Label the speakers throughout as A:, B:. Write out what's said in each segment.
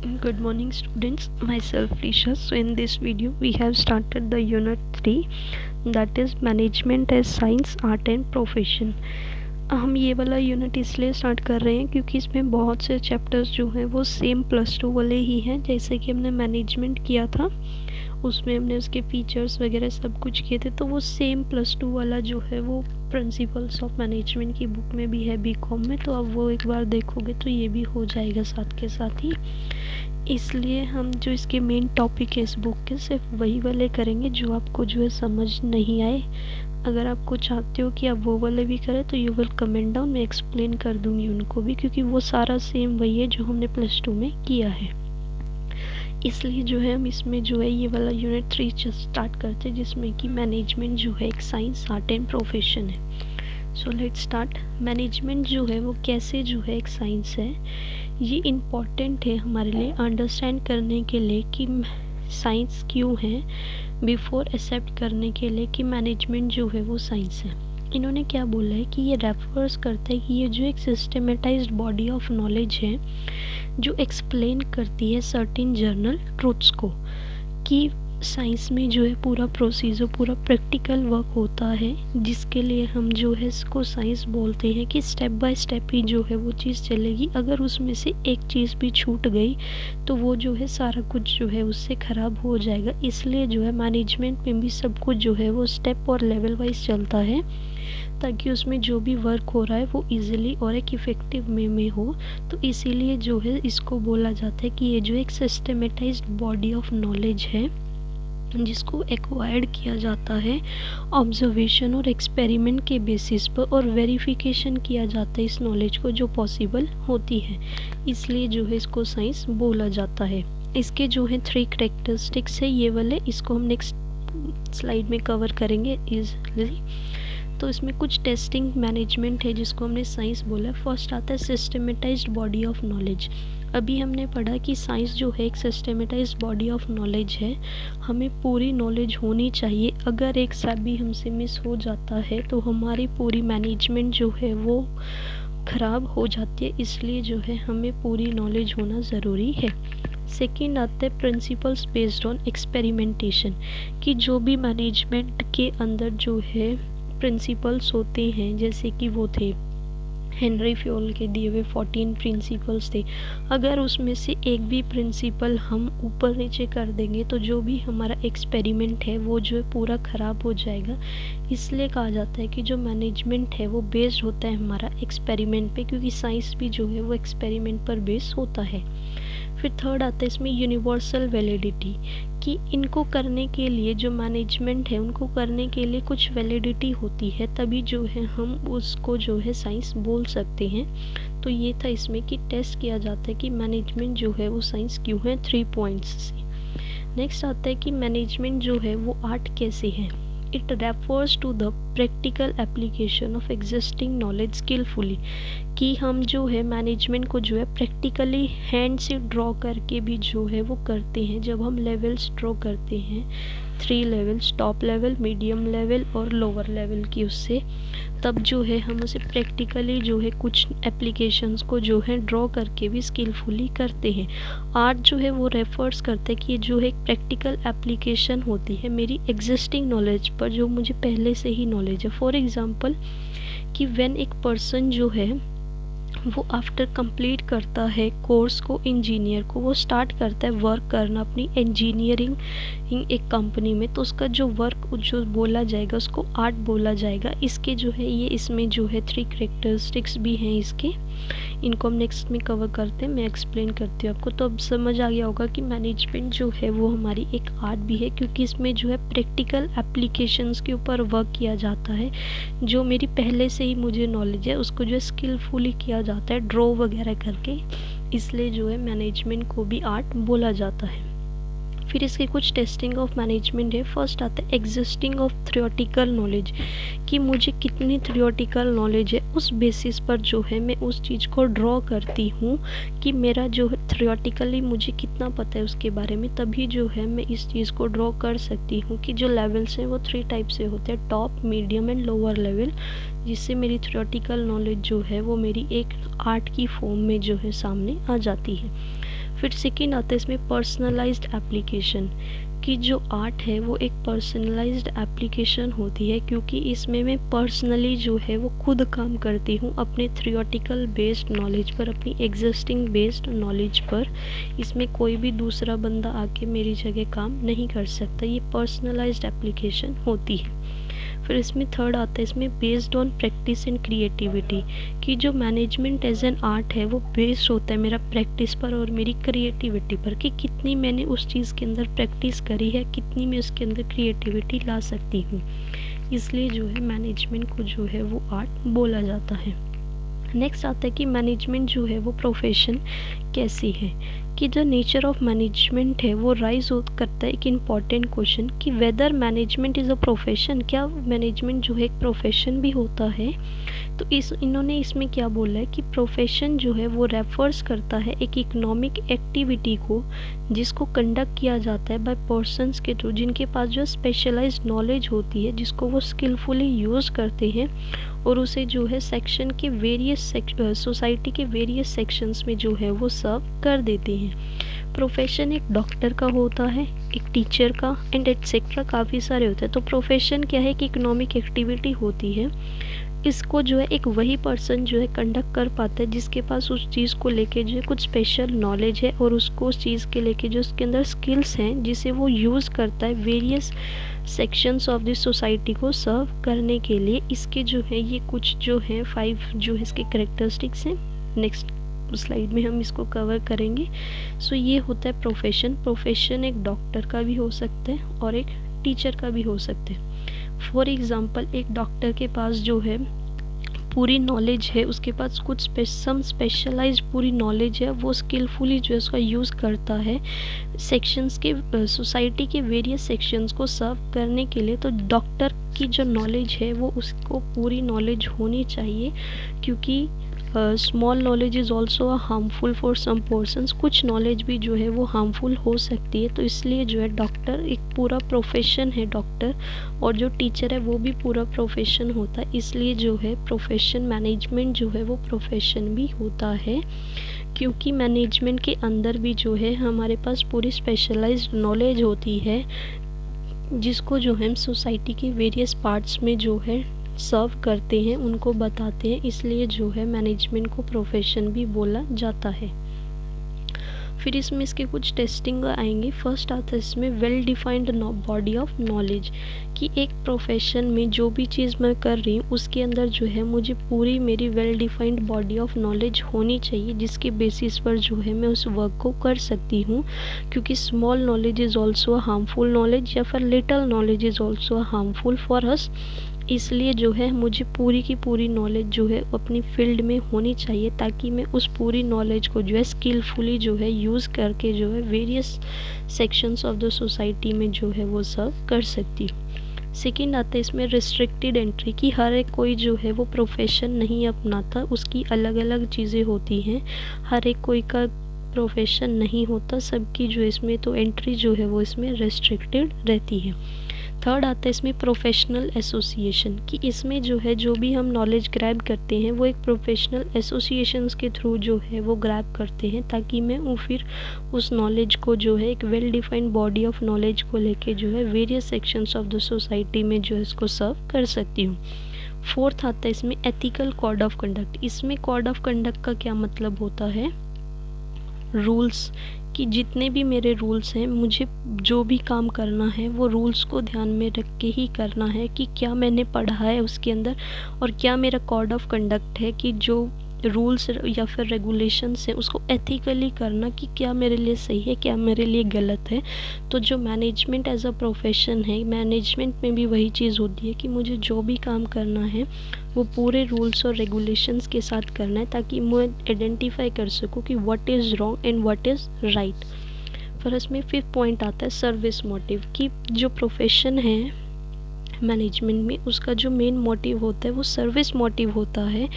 A: Good morning students, myself Risha. So in this video we have started the unit 3, that is management as science, art and profession. हम ये वाला unit इसलिए start कर रहे हैं क्योंकि इसमें बहुत से चैप्टर्स जो हैं वो सेम +2 वाले ही हैं। जैसे कि हमने मैनेजमेंट किया था, उसमें हमने उसके फीचर्स वगैरह सब कुछ किए थे, तो वो सेम +2 वाला जो है वो प्रिंसिपल्स ऑफ मैनेजमेंट की बुक में भी है बीकॉम में। तो अब वो एक बार देखोगे तो ये भी हो जाएगा साथ के साथ ही। इसलिए हम जो इसके मेन टॉपिक है इस बुक के, सिर्फ वही वाले करेंगे जो आपको जो है समझ नहीं आए। अगर आपको चाहते हो कि आप वो वाले भी करें तो यू विल कमेंट डाउन, मैं एक्सप्लेन कर दूंगी उनको भी, क्योंकि वो सारा सेम वही है जो हमने +2 में किया है। इसलिए जो है हम इसमें जो है ये वाला यूनिट 3 स्टार्ट करते हैं, जिसमें कि मैनेजमेंट जो है एक साइंस, आर्ट एंड प्रोफेशन है। So let's start. मैनेजमेंट जो है वो कैसे जो है एक साइंस है, ये इम्पॉर्टेंट है हमारे लिए अंडरस्टैंड करने के लिए कि साइंस क्यों है, बिफोर एक्सेप्ट करने के लिए कि मैनेजमेंट जो है वो साइंस है। इन्होंने क्या बोला है कि ये रेफर्स करता है कि ये जो एक सिस्टमेटाइज्ड बॉडी ऑफ नॉलेज है जो एक्सप्लेन करती है सर्टेन जर्नल ट्रूथ्स को, कि साइंस में जो है पूरा प्रोसीजर, पूरा प्रैक्टिकल वर्क होता है, जिसके लिए हम जो है इसको साइंस बोलते हैं कि स्टेप बाय स्टेप ही जो है वो चीज़ चलेगी। अगर उसमें से एक चीज़ भी छूट गई तो वो जो है सारा कुछ जो है उससे ख़राब हो जाएगा। इसलिए जो है मैनेजमेंट में भी सब कुछ जो है वो स्टेप और लेवल वाइज चलता है, ताकि उसमें जो भी वर्क हो रहा है वो इजीली और एक इफ़ेक्टिव वे में हो। तो इसीलिए जो है इसको बोला जाता है कि ये जो एक सिस्टमेटाइज्ड बॉडी ऑफ नॉलेज है, जिसको एक्वायर्ड किया जाता है ऑब्जर्वेशन और एक्सपेरिमेंट के बेसिस पर, और वेरिफिकेशन किया जाता है इस नॉलेज को जो पॉसिबल होती है। इसलिए जो है इसको साइंस बोला जाता है। इसके जो है 3 करेक्टरिस्टिक्स है ये वाले, इसको हम नेक्स्ट स्लाइड में कवर करेंगे इजली। तो इसमें कुछ टेस्टिंग मैनेजमेंट है जिसको हमने साइंस बोला। फर्स्ट आता है सिस्टमेटाइज्ड बॉडी ऑफ नॉलेज। अभी हमने पढ़ा कि साइंस जो है एक सिस्टमेटाइज्ड बॉडी ऑफ नॉलेज है, हमें पूरी नॉलेज होनी चाहिए। अगर एक सा भी हमसे मिस हो जाता है तो हमारी पूरी मैनेजमेंट जो है वो ख़राब हो जाती है। इसलिए जो है हमें पूरी नॉलेज होना ज़रूरी है। सेकेंड आता है प्रिंसिपल्स बेस्ड ऑन एक्सपेरिमेंटेशन, कि जो भी मैनेजमेंट के अंदर जो है प्रिंसिपल्स होते हैं, जैसे कि वो थे हेनरी फ्योल के दिए हुए 14 प्रिंसिपल्स थे। अगर उसमें से एक भी प्रिंसिपल हम ऊपर नीचे कर देंगे तो जो भी हमारा एक्सपेरिमेंट है वो जो है पूरा ख़राब हो जाएगा। इसलिए कहा जाता है कि जो मैनेजमेंट है वो बेस्ड होता है हमारा एक्सपेरिमेंट पे, क्योंकि साइंस भी जो है वो एक्सपेरिमेंट पर बेस होता है। फिर थर्ड आता है इसमें यूनिवर्सल वैलिडिटी, कि इनको करने के लिए जो मैनेजमेंट है उनको करने के लिए कुछ वैलिडिटी होती है, तभी जो है हम उसको जो है साइंस बोल सकते हैं। तो ये था इसमें कि टेस्ट किया जाता है कि मैनेजमेंट जो है वो साइंस क्यों है 3 पॉइंट्स से। नेक्स्ट आता है कि मैनेजमेंट जो है वो आर्ट कैसे है। It refers to the practical application of existing knowledge skilfully, कि हम जो है मैनेजमेंट को जो है प्रैक्टिकली हैंड से ड्रॉ करके भी जो है वो करते हैं। जब हम लेवल्स ड्रॉ करते हैं 3 levels, top level, medium level और लोअर लेवल की, उससे तब जो है हम उसे प्रैक्टिकली जो है कुछ एप्लीकेशंस को जो है ड्रॉ करके भी स्किलफुली करते हैं। आर्ट जो है वो रेफर्स करता है कि ये जो है एक प्रैक्टिकल एप्लीकेशन होती है मेरी एग्जिस्टिंग नॉलेज पर, जो मुझे पहले से ही नॉलेज है। फॉर एग्ज़ाम्पल कि व्हेन एक पर्सन जो है वो आफ्टर कंप्लीट करता है कोर्स को, इंजीनियर को, वो स्टार्ट करता है वर्क करना अपनी इंजीनियरिंग एक कंपनी में, तो उसका जो वर्क जो बोला जाएगा उसको आर्ट बोला जाएगा। इसके जो है ये इसमें जो है 3 करेक्टरिस्टिक्स भी हैं इसके, इनको हम नेक्स्ट में कवर करते हैं, मैं एक्सप्लेन करती हूँ आपको। तो अब समझ आ गया होगा कि मैनेजमेंट जो है वो हमारी एक आर्ट भी है, क्योंकि इसमें जो है प्रैक्टिकल एप्लीकेशंस के ऊपर वर्क किया जाता है। जो मेरी पहले से ही मुझे नॉलेज है उसको जो है स्किलफुली किया जाता है ड्रॉ वगैरह करके, इसलिए जो है मैनेजमेंट को भी आर्ट बोला जाता है। फिर इसके कुछ टेस्टिंग ऑफ मैनेजमेंट है। फर्स्ट आता है एग्जिस्टिंग ऑफ थ्योरेटिकल नॉलेज, कि मुझे कितनी थ्योरेटिकल नॉलेज है, उस बेसिस पर जो है मैं उस चीज़ को ड्रॉ करती हूँ कि मेरा जो है थ्योरेटिकली मुझे कितना पता है उसके बारे में, तभी जो है मैं इस चीज़ को ड्रॉ कर सकती हूँ। कि जो लेवल्स हैं वो 3 टाइप से होते हैं, top, medium and lower level, जिससे मेरी थ्योरेटिकल नॉलेज जो है वो मेरी एक आर्ट की फॉर्म में जो है सामने आ जाती है। फिर सेकेंड आता है इसमें पर्सनलाइज्ड एप्लीकेशन, कि जो आर्ट है वो एक पर्सनलाइज्ड एप्लीकेशन होती है, क्योंकि इसमें मैं पर्सनली जो है वो खुद काम करती हूँ अपने थ्योरेटिकल बेस्ड नॉलेज पर, अपनी एग्जिस्टिंग बेस्ड नॉलेज पर। इसमें कोई भी दूसरा बंदा आके मेरी जगह काम नहीं कर सकता, ये पर्सनलाइज्ड एप्लीकेशन होती है। फिर इसमें थर्ड आता है इसमें based on practice and creativity, कि जो मैनेजमेंट एज एन आर्ट है वो बेस्ड होता है मेरा प्रैक्टिस पर और मेरी क्रिएटिविटी पर, कि कितनी मैंने उस चीज़ के अंदर प्रैक्टिस करी है, कितनी मैं उसके अंदर क्रिएटिविटी ला सकती हूँ। इसलिए जो है मैनेजमेंट को जो है वो आर्ट बोला जाता है। नेक्स्ट आता है कि मैनेजमेंट जो है वो प्रोफेशन कैसी है, कि जो नेचर ऑफ मैनेजमेंट है वो राइज करता है एक इम्पॉर्टेंट क्वेश्चन, कि whether management is a profession, क्या मैनेजमेंट जो है एक प्रोफेशन भी होता है। तो इन्होंने इसमें क्या बोला है कि प्रोफेशन जो है वो रेफर्स करता है एक इकोनॉमिक एक्टिविटी को जिसको कंडक्ट किया जाता है बाय पर्सन्स के थ्रू, जिनके पास जो स्पेशलाइज्ड नॉलेज होती है, जिसको वो स्किलफुली यूज़ करते हैं और उसे जो है सेक्शन के वेरियस सोसाइटी के वेरियस सेक्शंस में जो है वो सर्व कर देते हैं। प्रोफेशन एक डॉक्टर का होता है, एक टीचर का एंड एटसेट्रा काफ़ी सारे होते हैं। तो प्रोफेशन क्या है कि इकोनॉमिक एक्टिविटी होती है, इसको जो है एक वही पर्सन जो है कंडक्ट कर पाता है जिसके पास उस चीज़ को लेके जो है कुछ स्पेशल नॉलेज है और उसको उस चीज़ के लेके जो उसके अंदर स्किल्स हैं जिसे वो यूज़ करता है various sections of this society को सर्व करने के लिए। इसके जो है ये कुछ जो है 5 जो है इसके कैरेक्टरिस्टिक्स हैं, नेक्स्ट स्लाइड में हम इसको कवर करेंगे। सो ये होता है प्रोफेशन। प्रोफेशन एक डॉक्टर का भी हो सकता है और एक टीचर का भी हो सकता है। फॉर एग्ज़ाम्पल एक डॉक्टर के पास जो है पूरी नॉलेज है, उसके पास कुछ सम स्पेशलाइज्ड पूरी नॉलेज है, वो स्किलफुली जो है उसका यूज़ करता है सेक्शंस के सोसाइटी के वेरियस सेक्शंस को सर्व करने के लिए। तो डॉक्टर की जो नॉलेज है वो उसको पूरी नॉलेज होनी चाहिए, क्योंकि small knowledge is also harmful for some persons, कुछ नॉलेज भी जो है वो हार्मफुल हो सकती है। तो इसलिए जो है डॉक्टर एक पूरा प्रोफेशन है डॉक्टर, और जो टीचर है वो भी पूरा प्रोफेशन होता है। इसलिए जो है प्रोफेशन मैनेजमेंट जो है वो प्रोफेशन भी होता है, क्योंकि मैनेजमेंट के अंदर भी जो है हमारे पास पूरी स्पेशलाइज्ड नॉलेज होती है जिसको जो हम सोसाइटी के वेरियस पार्ट्स में जो है सर्व करते हैं, उनको बताते हैं। इसलिए जो है मैनेजमेंट को प्रोफेशन भी बोला जाता है। फिर इसमें इसके कुछ टेस्टिंग आएंगे। फर्स्ट आता है इसमें well defined body of knowledge, कि एक प्रोफेशन में जो भी चीज़ मैं कर रही हूँ उसके अंदर जो है मुझे पूरी मेरी well defined body of knowledge होनी चाहिए, जिसके बेसिस पर जो है मैं उस वर्क को कर सकती हूँ। क्योंकि small knowledge is also a harmful knowledge, या फिर little knowledge is also harmful for us. इसलिए जो है मुझे पूरी की पूरी नॉलेज जो है अपनी फील्ड में होनी चाहिए, ताकि मैं उस पूरी नॉलेज को जो है स्किलफुली जो है यूज़ करके जो है various sections of the society में जो है वो सर्व कर सकती हूँ। सेकेंड आता है इसमें रिस्ट्रिक्टेड एंट्री, कि हर एक कोई जो है वो प्रोफेशन नहीं अपनाता, उसकी अलग अलग चीज़ें होती हैं, हर एक कोई का प्रोफेशन नहीं होता सबकी, जो इसमें तो एंट्री जो है वो इसमें रेस्ट्रिक्टेड रहती है। थर्ड आता है इसमें प्रोफेशनल एसोसिएशन, कि इसमें जो है जो भी हम नॉलेज ग्रैब करते हैं वो एक प्रोफेशनल एसोसिएशंस के थ्रू जो है वो ग्रैब करते हैं, ताकि मैं वो फिर उस नॉलेज को जो है एक well defined body of knowledge को लेके जो है various sections of the society में जो है इसको सर्व कर सकती हूँ। फोर्थ आता है इसमें एथिकल कोड ऑफ कंडक्ट। इसमें कोड ऑफ कंडक्ट का क्या मतलब होता है, रूल्स, कि जितने भी मेरे रूल्स हैं मुझे जो भी काम करना है वो रूल्स को ध्यान में रख के ही करना है, कि क्या मैंने पढ़ा है उसके अंदर और क्या मेरा कोड ऑफ कंडक्ट है, कि जो रूल्स या फिर रेगुलेशंस हैं उसको एथिकली करना, कि क्या मेरे लिए सही है क्या मेरे लिए गलत है। तो जो मैनेजमेंट एज अ प्रोफेशन है, मैनेजमेंट में भी वही चीज़ होती है कि मुझे जो भी काम करना है वो पूरे रूल्स और रेगुलेशंस के साथ करना है, ताकि मैं आइडेंटिफाई कर सकूं कि what is wrong and what is right. फिर इसमें फिफ्थ पॉइंट आता है सर्विस मोटिव, कि जो प्रोफेशन है मैनेजमेंट में उसका जो मेन मोटिव होता है वो सर्विस मोटिव होता है,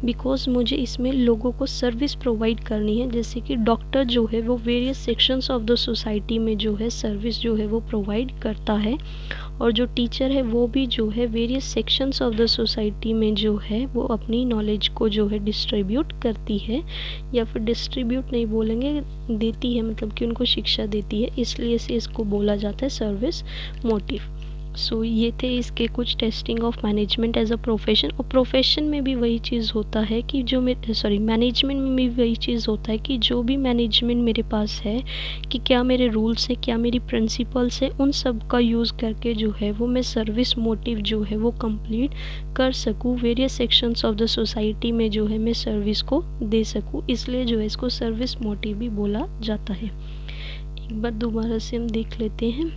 A: बिकॉज मुझे इसमें लोगों को सर्विस प्रोवाइड करनी है। जैसे कि डॉक्टर जो है वो various sections of the society में जो है सर्विस जो है वो प्रोवाइड करता है, और जो टीचर है वो भी जो है various sections of the society में जो है वो अपनी नॉलेज को जो है डिस्ट्रीब्यूट करती है, या फिर डिस्ट्रीब्यूट नहीं बोलेंगे, देती है, मतलब कि उनको शिक्षा देती है, इसलिए से इसको बोला जाता है सर्विस मोटिव। सो ये थे इसके कुछ testing of management as a profession. और प्रोफेशन में भी वही चीज़ होता है कि जो मैनेजमेंट में भी वही चीज़ होता है कि जो भी मैनेजमेंट मेरे पास है, कि क्या मेरे रूल्स है, क्या मेरी प्रिंसिपल्स है, उन सब का यूज़ करके जो है वो मैं सर्विस मोटिव जो है वो कंप्लीट कर सकूँ, various sections of the society में जो है मैं सर्विस को दे सकूँ, इसलिए जो है इसको सर्विस मोटिव भी बोला जाता है। एक बार दोबारा से हम देख लेते हैं।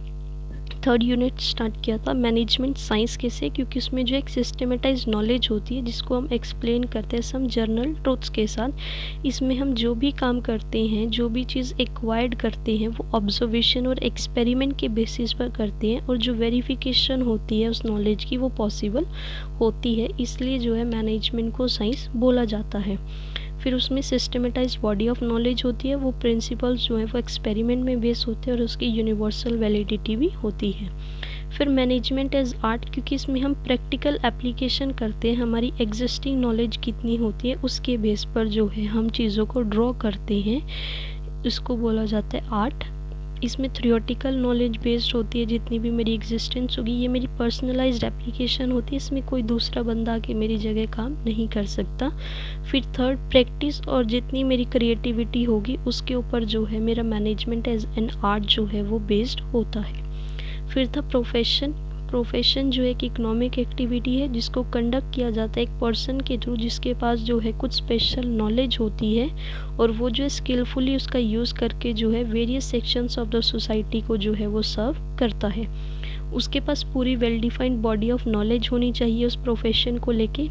A: थर्ड यूनिट स्टार्ट किया था मैनेजमेंट साइंस कैसे, क्योंकि उसमें जो एक सिस्टमेटाइज नॉलेज होती है जिसको हम एक्सप्लेन करते हैं सम जर्नल ट्रूथ्स के साथ। इसमें हम जो भी काम करते हैं, जो भी चीज़ एक्वायर्ड करते हैं, वो ऑब्जर्वेशन और एक्सपेरिमेंट के बेसिस पर करते हैं, और जो वेरिफिकेशन होती है उस नॉलेज की वो पॉसिबल होती है, इसलिए जो है मैनेजमेंट को साइंस बोला जाता है। फिर उसमें सिस्टमेटाइज बॉडी ऑफ नॉलेज होती है, वो प्रिंसिपल्स जो है वो एक्सपेरिमेंट में बेस होते हैं और उसकी यूनिवर्सल वैलिडिटी भी होती है। फिर मैनेजमेंट एज आर्ट, क्योंकि इसमें हम प्रैक्टिकल एप्लीकेशन करते हैं, हमारी एग्जिस्टिंग नॉलेज कितनी होती है उसके बेस पर जो है हम चीज़ों को ड्रॉ करते हैं, इसको बोला जाता है आर्ट। इसमें थ्योरेटिकल नॉलेज बेस्ड होती है, जितनी भी मेरी एग्जिस्टेंस होगी ये मेरी पर्सनलाइज्ड एप्लीकेशन होती है, इसमें कोई दूसरा बंदा आके मेरी जगह काम नहीं कर सकता। फिर थर्ड प्रैक्टिस, और जितनी मेरी क्रिएटिविटी होगी उसके ऊपर जो है मेरा मैनेजमेंट एज एन आर्ट जो है वो बेस्ड होता है। फिर था प्रोफेशन। प्रोफेशन जो एक इकोनॉमिक एक्टिविटी है जिसको कंडक्ट किया जाता है एक पर्सन के थ्रू, जिसके पास जो है कुछ स्पेशल नॉलेज होती है, और वो जो है स्किलफुली उसका यूज़ करके जो है various sections of the society को जो है वो सर्व करता है। उसके पास पूरी well defined body of knowledge होनी चाहिए उस प्रोफेशन को लेके।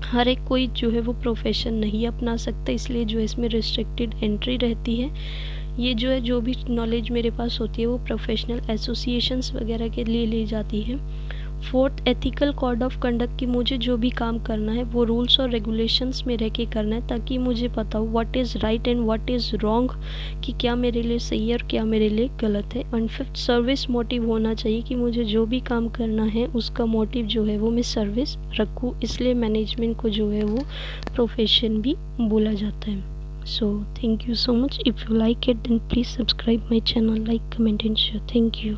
A: हर एक कोई जो है वो प्रोफेशन नहीं अपना सकता, इसलिए जो है इसमें रिस्ट्रिक्टेड एंट्री रहती है। ये जो है जो भी नॉलेज मेरे पास होती है वो प्रोफेशनल एसोसिएशंस वगैरह के लिए ली जाती है। Fourth, ethical code of conduct, कि मुझे जो भी काम करना है वो रूल्स और रेगुलेशंस में रह के करना है, ताकि मुझे पता हो what is right and what is wrong, कि क्या मेरे लिए सही है और क्या मेरे लिए गलत है। एंड फिफ्थ, सर्विस मोटिव होना चाहिए, कि मुझे जो भी काम करना है उसका मोटिव जो है वो मैं सर्विस रखूँ, इसलिए मैनेजमेंट को जो है वो प्रोफेशन भी बोला जाता है। So thank you so much. If you like it then please subscribe my channel, like, comment and share. Thank you.